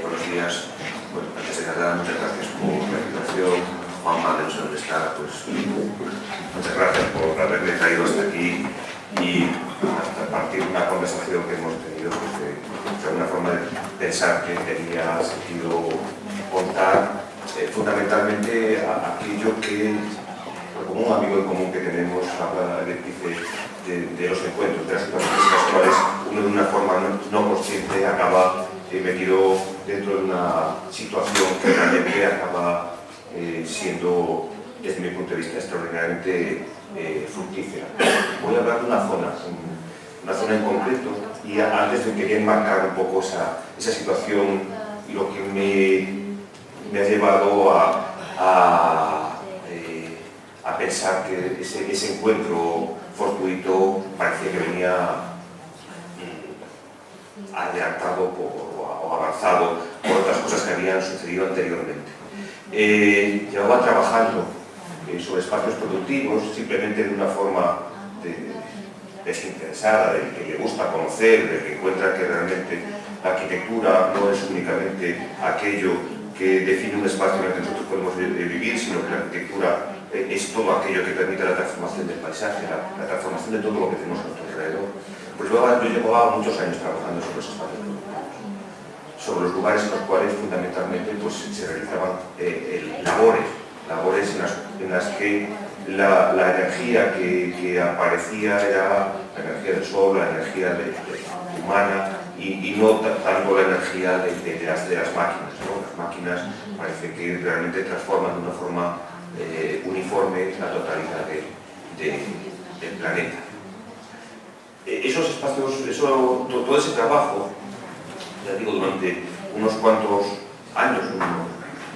buenos días. Bueno, antes de nada, muchas gracias por la invitación. Juanma, de no sé dónde está, pues muchas gracias por haberme traído hasta aquí y a partir de una conversación que hemos tenido, pues de una forma de pensar que tenía sentido contar fundamentalmente aquello que, como un amigo en común que tenemos, habla de los encuentros, de las situaciones en las cuales uno de una forma no consciente acaba metido dentro de una situación que realmente acaba siendo, desde mi punto de vista, extraordinariamente fructífera. Voy a hablar de una zona en concreto, y antes de quería enmarcar un poco esa situación y lo que me ha llevado a pensar que ese encuentro fortuito parecía que venía adelantado o avanzado por otras cosas que habían sucedido anteriormente. Llevaba trabajando sobre espacios productivos simplemente de una forma desinteresada, del que le gusta conocer, del que encuentra que realmente la arquitectura no es únicamente aquello que define un espacio en el que nosotros podemos vivir, sino que la arquitectura es todo aquello que permite la transformación del paisaje, la transformación de todo lo que tenemos a nuestro alrededor. Pues yo llevaba muchos años trabajando sobre esos espacios productivos, sobre los lugares en los cuales fundamentalmente pues, se realizaban labores en las que la energía que aparecía era la energía del sol, la energía humana y no tanto la energía de las máquinas, ¿no? Las máquinas parece que realmente transforman de una forma uniforme la totalidad del planeta. Esos espacios, todo ese trabajo, ya digo, durante unos cuantos años,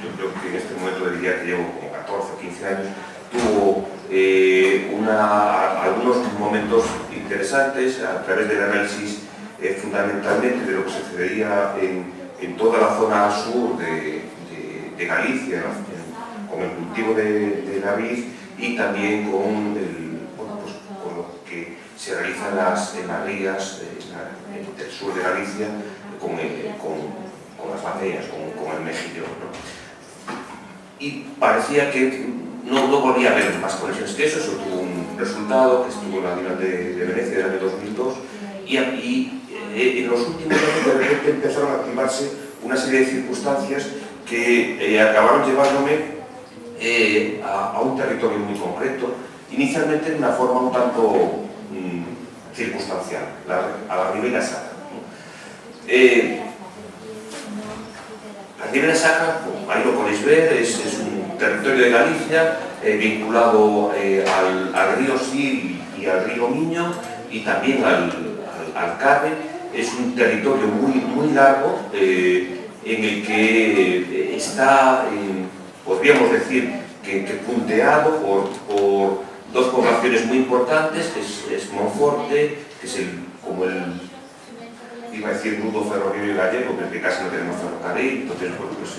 yo creo que en este momento diría que llevo como 14 o 15 años, tuvo algunos momentos interesantes a través del análisis fundamentalmente de lo que sucedería en toda la zona sur de Galicia, con el cultivo de la vid y también con lo que se realiza en las rías del sur de Galicia con las bateas, con el mejillón, ¿no? Y parecía que no volvía a haber más conexiones que eso tuvo un resultado que estuvo en la Bienal de Venecia del año 2002 y en los últimos años de repente empezaron a activarse una serie de circunstancias que acabaron llevándome a un territorio muy concreto, inicialmente de una forma un tanto circunstancial, a la Ribera Sacra. La Ribera Sacra, ahí lo podéis ver, es un territorio de Galicia vinculado al río Sil y al río Miño y también al Cave. Es un territorio muy largo en el que está, podríamos decir, que punteado por dos poblaciones muy importantes, que es Monforte, que es iba a decir nudo ferroviario gallego, pero que casi no tenemos ferrocarril, entonces bueno, pues,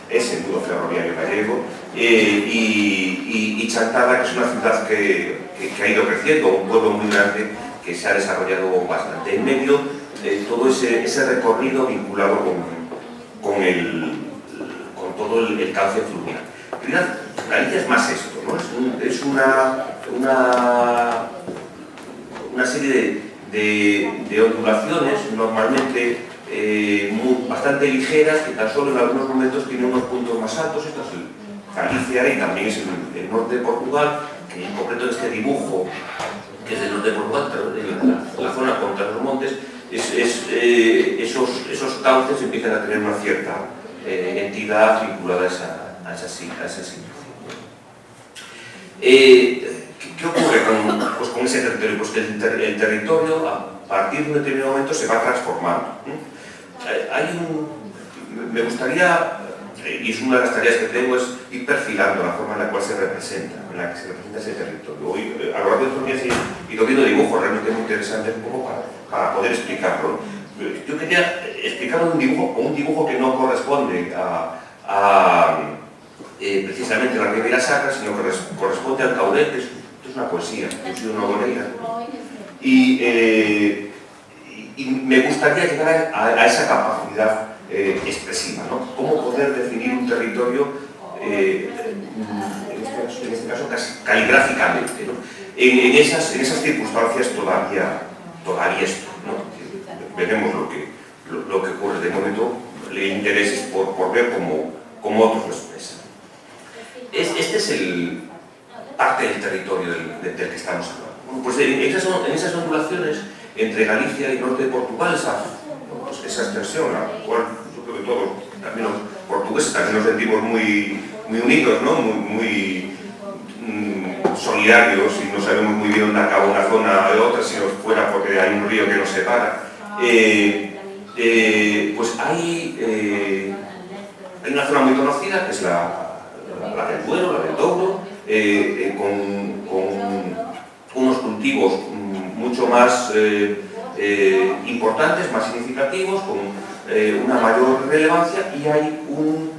es el nudo ferroviario gallego, y Chantada, que es una ciudad que ha ido creciendo, un pueblo muy grande que se ha desarrollado bastante. En medio, todo ese recorrido vinculado con todo el cauce fluvial. Galicia es más esto, ¿no? Es una serie de ondulaciones, normalmente bastante ligeras, que tan solo en algunos momentos tienen unos puntos más altos. Esto es Galicia y también es el norte de Portugal, que en concreto este dibujo, que es del norte de Portugal, en la zona contra los montes, esos cauces empiezan a tener una cierta entidad vinculada a esa situación. ¿Qué ocurre con ese territorio? Pues que el territorio, a partir de un determinado momento, se va transformando. Me gustaría, y es una de las tareas que tengo, es ir perfilando la forma en la cual se representa, ese territorio. Hoy, a lo largo de estos días he ido viendo dibujos realmente muy interesantes como para poder explicarlo. Yo quería explicar un dibujo que no corresponde precisamente a la Ribera Sacra, sino que corresponde al Caudel, que es una poesía, es una novelera. Y me gustaría llegar a esa capacidad expresiva, ¿no? Cómo poder definir un territorio, en este caso caligráficamente, ¿no? En esas circunstancias todavía esto, ¿no? Veremos lo que ocurre. De momento, el interés es por ver cómo otros lo expresan. Este es parte del territorio del que estamos hablando. Bueno, pues en esas ondulaciones entre Galicia y norte de Portugal, esa extensión, a la cual yo creo que todos, también los portugueses, también nos sentimos muy unidos, ¿no? muy solidarios, y no sabemos muy bien dónde acaba una zona de otra, si no fuera porque hay un río que nos separa. Pues hay una zona muy conocida, que es la del Duero, la del Douro, con unos cultivos mucho más importantes, más significativos, con una mayor relevancia, y hay un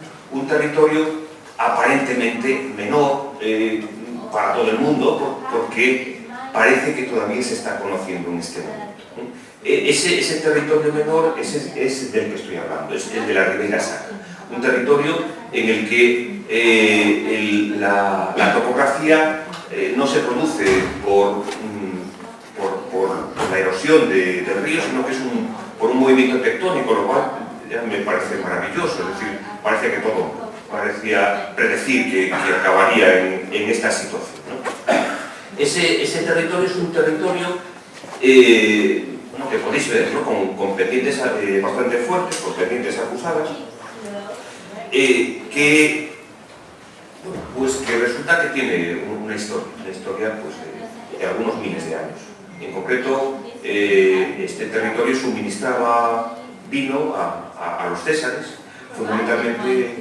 territorio aparentemente menor para todo el mundo, porque parece que todavía se está conociendo en este momento. Ese territorio menor es del que estoy hablando, es el de la Ribeira Sacra, un territorio en el que la topografía no se produce por la erosión del río, sino que es por un movimiento tectónico, lo cual ya me parece maravilloso. Es decir, parece que todo parecía predecir que acabaría en esta situación, ¿no? Ese territorio es un territorio que podéis ver, ¿no? con pendientes bastante fuertes, con pendientes acusadas, que resulta que tiene una historia pues, de algunos miles de años. En concreto, este territorio suministraba vino a los césares, fundamentalmente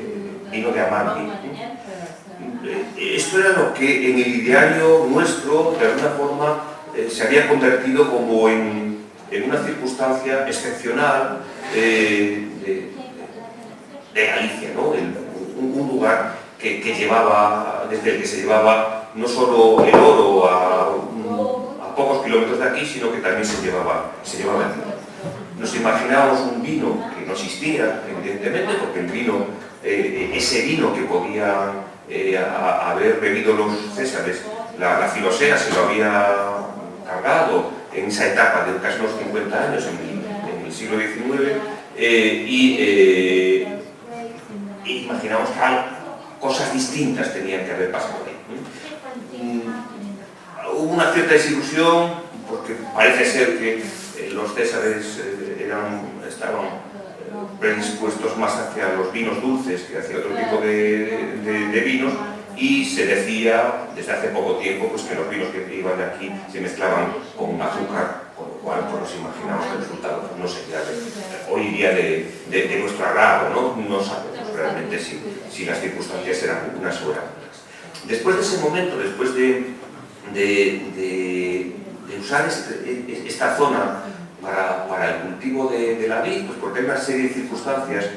vino de Amalfi. Esto era lo que en el ideario nuestro, de alguna forma, se había convertido como en una circunstancia excepcional de Galicia, ¿no? Un lugar que llevaba, desde el que se llevaba no solo el oro a pocos kilómetros de aquí, sino que también se llevaba el vino. Nos imaginábamos un vino que no existía, evidentemente, porque el vino, ese vino que podían haber bebido los césares, la filosea se lo había cargado en esa etapa de casi unos 50 años, en el siglo XIX, y imaginamos que cosas distintas tenían que haber pasado ahí. Hubo una cierta desilusión, porque parece ser que los césares estaban predispuestos más hacia los vinos dulces que hacia otro tipo de vinos, y se decía desde hace poco tiempo pues, que los vinos que iban de aquí se mezclaban con azúcar, con lo cual pues, nos imaginamos que el resultado no sería hoy día de nuestro agrado, ¿no? No sabemos realmente si las circunstancias eran unas o eran otras. Después de ese momento, después de usar esta zona para el cultivo de la vid, pues porque hay una serie de circunstancias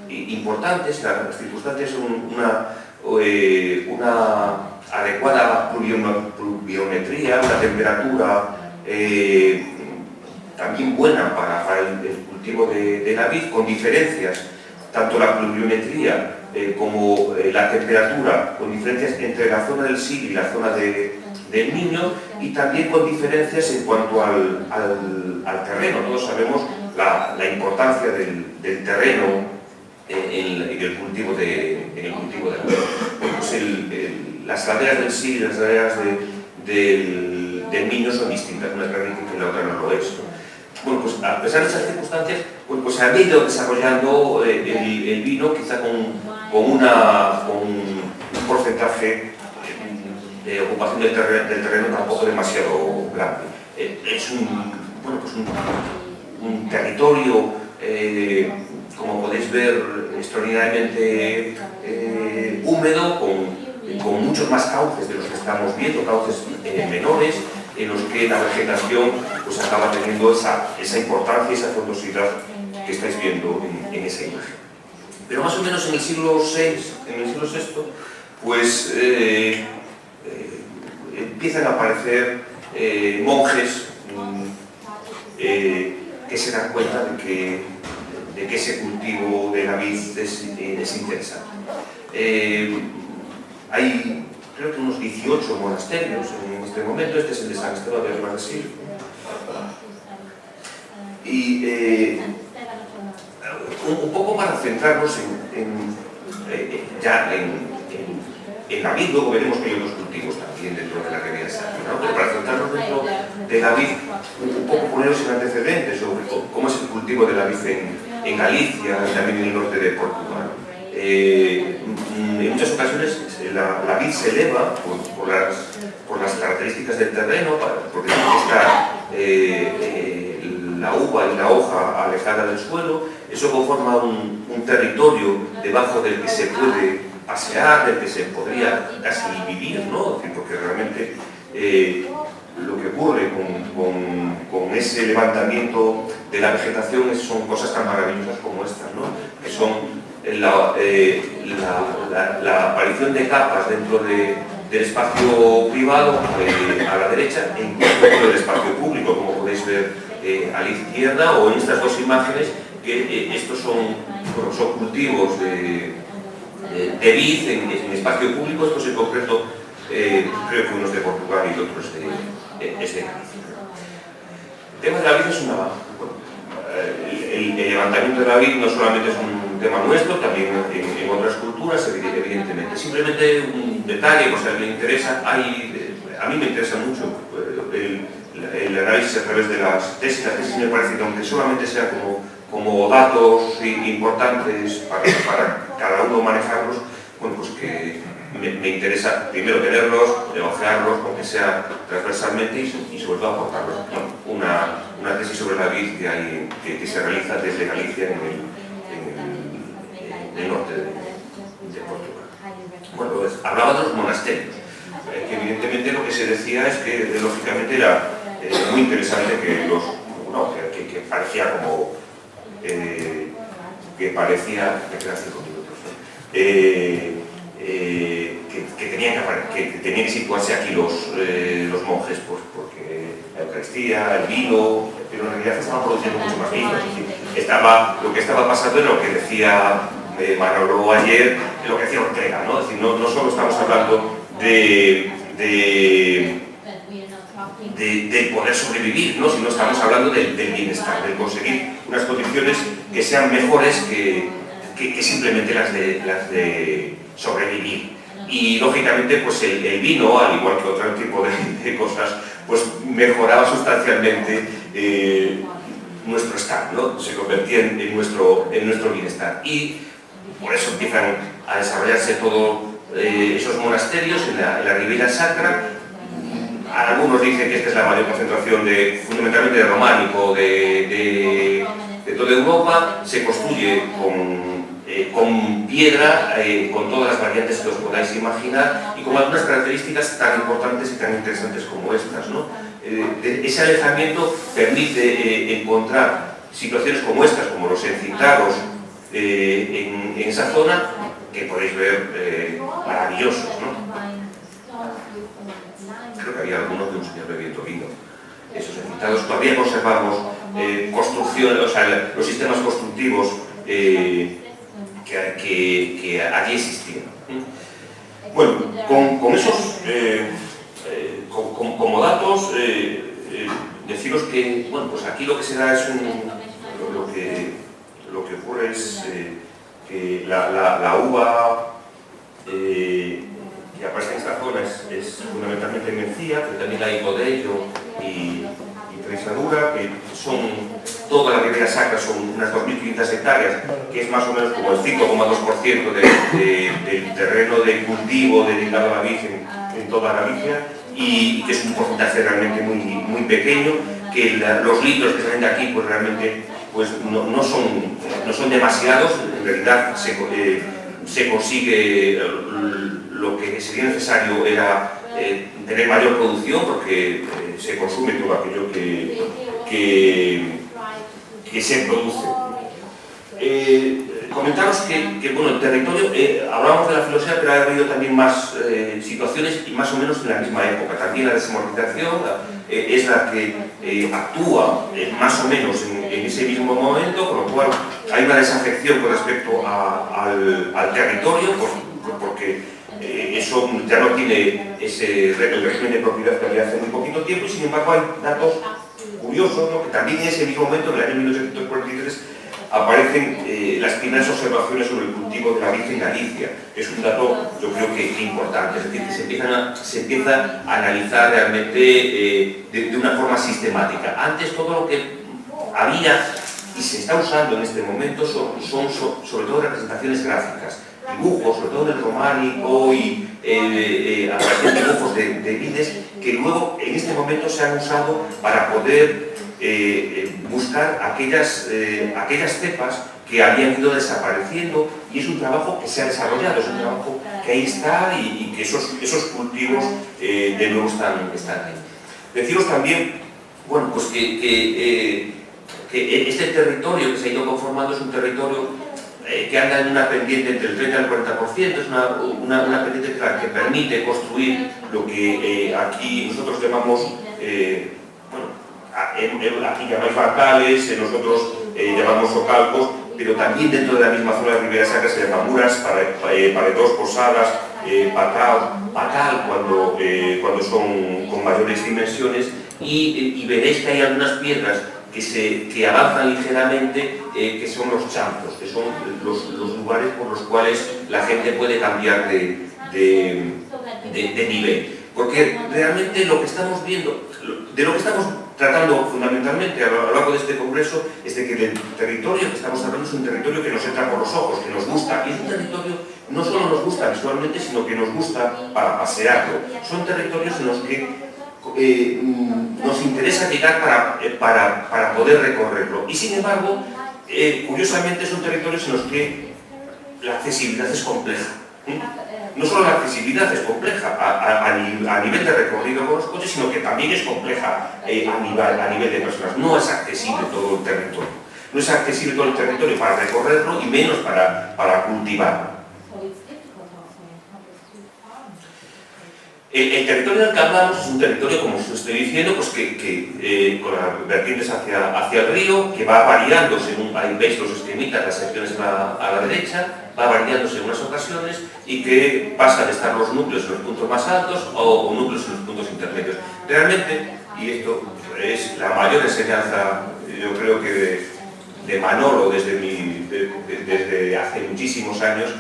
importantes. Las circunstancias son una adecuada pluviometría, una temperatura también buena para el cultivo de la vid, con diferencias, tanto la pluviometría como la temperatura, con diferencias entre la zona del Sil y la zona del Miño, y también con diferencias en cuanto al terreno. Todos sabemos la importancia del terreno en el cultivo de la vid. Pues las laderas del Sil y las laderas del Miño son distintas, una es granito y la otra no lo es, ¿no? Bueno, pues a pesar de esas circunstancias, pues se ha ido desarrollando el vino, quizá con un porcentaje de ocupación del terreno tampoco demasiado grande. Es un territorio, como podéis ver, extraordinariamente húmedo, con muchos más cauces de los que estamos viendo, cauces menores, en los que la vegetación pues, acaba teniendo esa importancia y esa frondosidad que estáis viendo en esa imagen. Pero más o menos en el siglo VI, pues empiezan a aparecer monjes que se dan cuenta de que ese cultivo de la vid es interesante. Hay, creo que unos 18 monasterios en este momento. Este es el de San Esteban de Brasil. Y un poco para centrarnos ya en la vid. Luego veremos que hay otros cultivos también dentro de la Ribeira Sacra, ¿no? Pero para centrarnos dentro de la vid, un poco poneros en antecedentes sobre cómo es el cultivo de la vid en Galicia y también en el norte de Portugal. En muchas ocasiones la vid se eleva por las características del terreno, porque está la uva y la hoja alejada del suelo. Eso conforma un territorio debajo del que se puede pasear, del que se podría casi vivir, ¿no? Porque realmente lo que ocurre con ese levantamiento de la vegetación son cosas tan maravillosas como estas, ¿no? Que son la aparición de capas dentro del espacio privado a la derecha e incluso dentro del espacio público, como podéis ver a la izquierda, o en estas dos imágenes, que estos son cultivos de vid en espacio público. Estos en concreto creo que unos de Portugal y otros de Galicia. El tema de la vid es el levantamiento de la vid no solamente es un tema nuestro, también en otras culturas, evidentemente. Simplemente un detalle, por si a alguien le interesa, a mí me interesa mucho el análisis a través de las tesis. Las tesis me parece que, aunque solamente sea como datos importantes para cada uno manejarlos, bueno, pues que me interesa primero tenerlos, ojearlos, aunque sea transversalmente, y sobre todo aportarlos. Una tesis sobre la vid que se realiza desde Galicia en el norte de Portugal. Bueno, pues hablaba de los monasterios, que evidentemente lo que se decía es que lógicamente era muy interesante que que parecía como que parecía me quedan 5 minutos, que tenían que situarse aquí los monjes, pues porque la Eucaristía, el vino, pero en realidad estaban produciendo mucho más vino. Lo que estaba pasando era lo que decía Manolo ayer, lo que decía Ortega, ¿no? Es decir, no solo estamos hablando de poder sobrevivir, ¿no? Sino estamos hablando del bienestar, de conseguir unas condiciones que sean mejores que simplemente las de sobrevivir. Y lógicamente pues el vino, al igual que otro tipo de cosas, pues mejoraba sustancialmente nuestro estado, ¿no? Se convertía en nuestro bienestar. Y por eso empiezan a desarrollarse todos esos monasterios en la Ribeira Sacra. Algunos dicen que esta es la mayor concentración fundamentalmente de románico de toda Europa. Se construye con piedra, con todas las variantes que os podáis imaginar, y con algunas características tan importantes y tan interesantes como estas, ¿no? Ese alejamiento permite encontrar situaciones como estas, como los encintados en esa zona, que podéis ver maravillosos, ¿no? Creo que había algunos de un señor bebiendo vino. Esos encintados, todavía conservamos construcciones, o sea, los sistemas constructivos que allí existían. Bueno, con esos, como datos, deciros que, bueno, pues aquí lo que se da es lo que ocurre es que la uva que aparece en esta zona es fundamentalmente mencía, pero también hay godello y trenzadura, que son toda la Ribeira Sacra, son unas 2.500 hectáreas, que es más o menos como el 5,2% del terreno de cultivo dedicado a la vid en toda Galicia, y que es un porcentaje realmente muy pequeño, que los litros que salen de aquí pues realmente pues no son demasiados. En realidad se consigue lo que sería necesario era tener mayor producción, porque se consume todo aquello que se produce. Comentaros que bueno, el territorio, hablábamos de la filosofía, pero ha habido también más situaciones y más o menos en la misma época. También la desamortización, es la que actúa más o menos en ese mismo momento, con lo cual hay una desafección con respecto al territorio, porque eso ya no tiene el régimen de propiedad que había hace muy poquito tiempo, y sin embargo hay datos curiosos, ¿no? Que también en ese mismo momento, en el año 1843, aparecen las primeras observaciones sobre el cultivo de la vid en Galicia. Es un dato, yo creo que importante, es decir, que se empieza a analizar realmente de una forma sistemática. Antes todo lo que había y se está usando en este momento son sobre todo representaciones gráficas, dibujos, sobre todo en el románico, y aparecen dibujos de vides que luego en este momento se han usado para poder buscar aquellas cepas que habían ido desapareciendo, y es un trabajo que se ha desarrollado, es un trabajo que ahí está, y que esos cultivos de nuevo están ahí. Deciros también, bueno, pues que este territorio que se ha ido conformando es un territorio que anda en una pendiente entre el 30 y el 40%, es una pendiente que permite construir lo que aquí nosotros llamamos, aquí llamáis barcales, nosotros llamamos socalcos, pero también dentro de la misma zona de Ribera Sacra se llaman muras, paredos, posadas, pacal cuando son con mayores dimensiones, y veréis que hay algunas piedras que avanzan ligeramente, que son los champos, que son los lugares por los cuales la gente puede cambiar de nivel. Porque realmente lo que estamos viendo, de lo que estamos tratando fundamentalmente a lo largo de este congreso, es de que el territorio que estamos hablando es un territorio que nos entra por los ojos, que nos gusta, y es un territorio no solo nos gusta visualmente, sino que nos gusta para pasearlo. Son territorios en los que nos interesa llegar para poder recorrerlo, y sin embargo, curiosamente son territorios en los que la accesibilidad es compleja. No solo la accesibilidad es compleja a nivel de recorrido con los coches, sino que también es compleja a nivel de personas. No es accesible todo el territorio. No es accesible todo el territorio para recorrerlo, y menos para cultivarlo. El territorio del que hablamos es un territorio, como os estoy diciendo, pues que con las vertientes hacia el río, que va variando según veis los esquemitas, las secciones a la derecha, va variando según las ocasiones, y que pasa de estar los núcleos en los puntos más altos o núcleos en los puntos intermedios. Realmente, y esto es la mayor enseñanza, yo creo que de Manolo desde hace muchísimos años,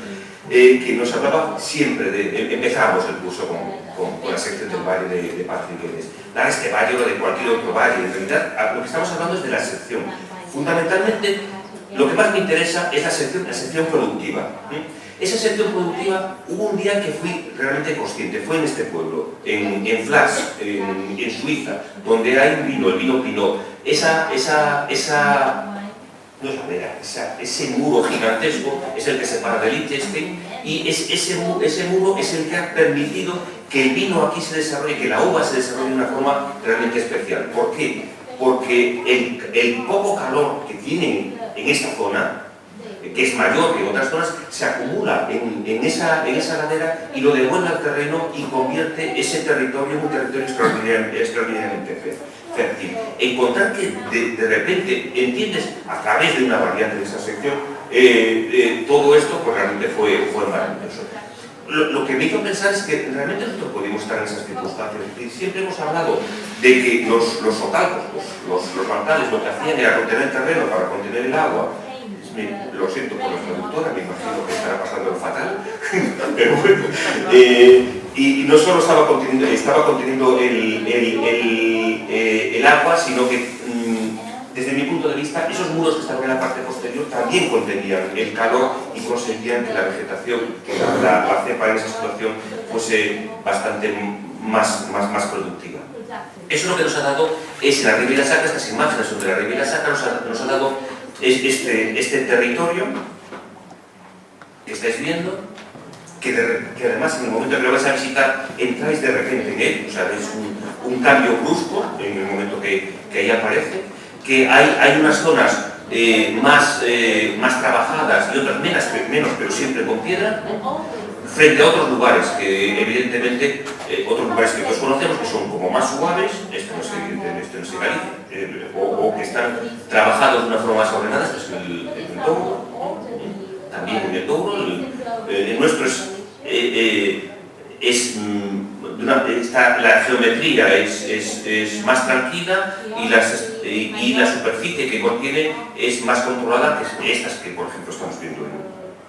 que nos hablaba siempre empezamos el curso con la sección del valle de Paz Figueres. Nada, este valle o de cualquier otro valle, en realidad lo que estamos hablando es de la sección. Fundamentalmente, lo que más me interesa es la sección productiva. Esa sección productiva, hubo un día que fui realmente consciente, fue en este pueblo, en Flas, en Suiza, donde hay un vino, el vino Pinot. No es la vera, ese muro gigantesco es el que separa de Liechtenstein, y ese muro es el que ha permitido que el vino aquí se desarrolle, que la uva se desarrolle de una forma realmente especial. ¿Por qué? Porque el poco calor que tienen en esta zona, que es mayor que en otras zonas, se acumula en esa ladera y lo devuelve al terreno, y convierte ese territorio en un territorio extraordinariamente fértil. Encontrar que de repente entiendes a través de una variante de esa sección todo esto, pues realmente fue maravilloso. Lo que me hizo pensar es que realmente nosotros podemos estar en esas circunstancias. Y siempre hemos hablado de que los socalcos, los bancales, lo que hacían era contener el terreno para contener el agua. Lo siento por la traductora, me imagino que estará pasando fatal, pero bueno. Y no solo estaba conteniendo el agua, sino que desde mi punto de vista, esos muros que estaban en la parte posterior también contenían el calor y consentían que la vegetación, que la cepa en esa situación, fuese bastante más productiva. Eso es lo que nos ha dado, es la Ribera Sacra, estas imágenes sobre la Ribera Sacra nos ha dado este territorio que estáis viendo, que además en el momento que lo vais a visitar entráis de repente en él, o sea, es un cambio brusco en el momento que ahí aparece, que hay unas zonas más trabajadas y otras menos, pero siempre con piedra. frente a otros lugares que evidentemente, otros lugares que todos conocemos, que son como más suaves, esto no se Galicia, o que están trabajados de una forma más ordenada, esto es el Douro, también en el Douro, el nuestro la geometría es más tranquila y la superficie que contiene es más controlada que estas que, por ejemplo, estamos viendo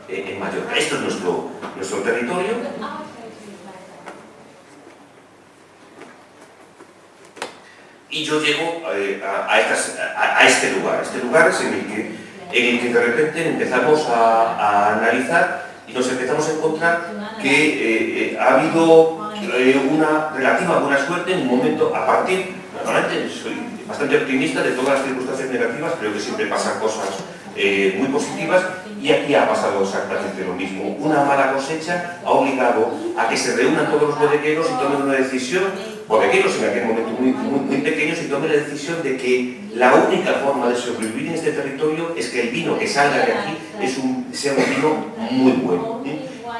en Mallorca. Esto es nuestro territorio. Y yo llego a este lugar. Este lugar es en el que de repente empezamos a analizar y nos empezamos a encontrar que ha habido una relativa buena suerte en un momento a partir. Normalmente soy bastante optimista de todas las circunstancias negativas, creo que siempre pasan cosas muy positivas, y aquí ha pasado exactamente lo mismo. Una mala cosecha ha obligado a que se reúnan todos los bodegueros y tomen una decisión, bodegueros en aquel momento muy pequeños, y tomen la decisión de que la única forma de sobrevivir en este territorio es que el vino que salga de aquí sea un vino muy bueno.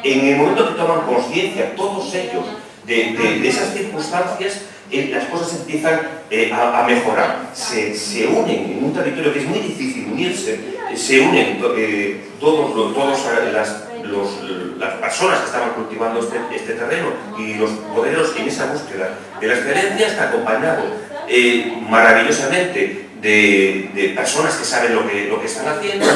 En el momento que toman conciencia todos ellos de esas circunstancias, las cosas empiezan a mejorar. Se unen en un territorio que es muy difícil unirse, se unen todas las personas que estaban cultivando este terreno y los bodegueros en esa búsqueda de la excelencia, está acompañado maravillosamente de personas que saben lo que están haciendo,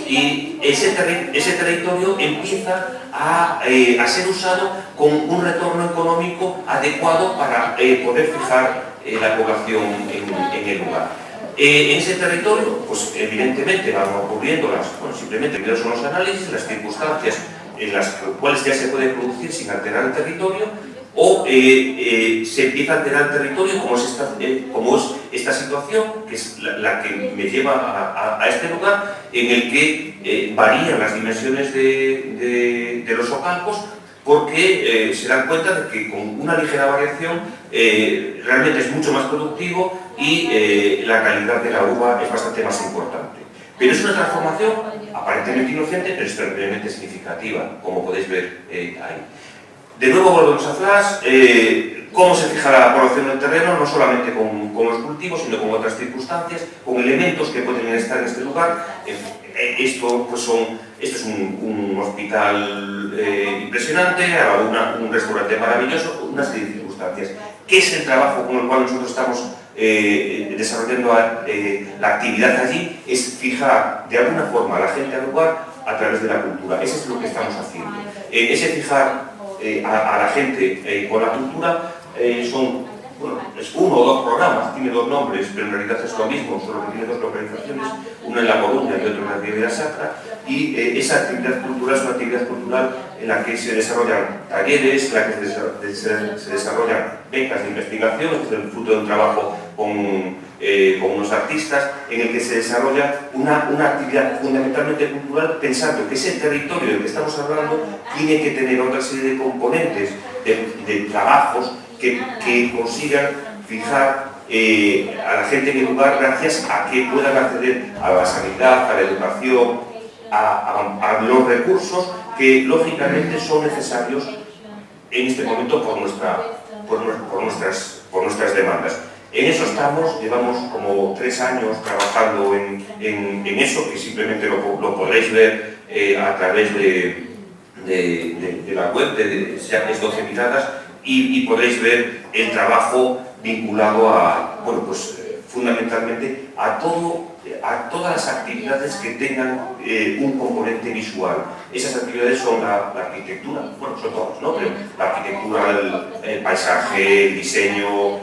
y ese territorio empieza a ser usado con un retorno económico adecuado para poder fijar la población en el lugar. En ese territorio, pues evidentemente van ocurriendo simplemente son los análisis, las circunstancias en las cuales ya se puede producir sin alterar el territorio, o se empieza a alterar el territorio, como es esta situación, que es la que me lleva a este lugar, en el que varían las dimensiones de los socalcos, porque se dan cuenta de que con una ligera variación realmente es mucho más productivo y la calidad de la uva es bastante más importante. Pero es una transformación aparentemente inocente, pero extremadamente significativa, como podéis ver ahí. De nuevo volvemos a Flash. ¿Cómo se fija la población del terreno? No solamente con los cultivos, sino con otras circunstancias, con elementos que pueden estar en este lugar. Esto es un hospital impresionante, un restaurante maravilloso, una serie de circunstancias. ¿Qué es el trabajo con el cual nosotros estamos desarrollando la actividad allí? Es fijar de alguna forma a la gente al lugar a través de la cultura. Eso es lo que estamos haciendo. Ese fijar a la gente con la cultura es uno o dos programas, tiene dos nombres, pero en realidad es lo mismo, solo que tiene dos localizaciones, una en La Coruña y otra en la Ribeira Sacra, y esa actividad cultural es una actividad cultural en la que se desarrollan talleres, en la que se desarrollan becas de investigación, que es el fruto de un trabajo con unos artistas, en el que se desarrolla una actividad fundamentalmente cultural, pensando que ese territorio del que estamos hablando tiene que tener otra serie de componentes, de trabajos que consigan fijar a la gente en el lugar, gracias a que puedan acceder a la sanidad, a la educación, a los recursos que lógicamente son necesarios en este momento por nuestras demandas. En eso estamos, llevamos como 3 años trabajando en eso, que simplemente lo podréis ver a través de la web, es 12 miradas, y podréis ver el trabajo vinculado fundamentalmente a todas las actividades que tengan un componente visual. Esas actividades son la arquitectura, son todas, ¿no? Pero la arquitectura, el paisaje, el diseño,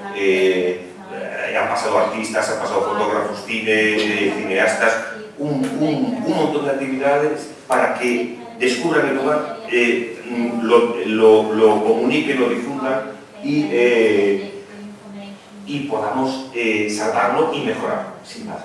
han pasado artistas, han pasado fotógrafos, cineastas, un montón de actividades para que descubran el lugar, lo comuniquen, lo difundan y podamos salvarlo y mejorar, sin más.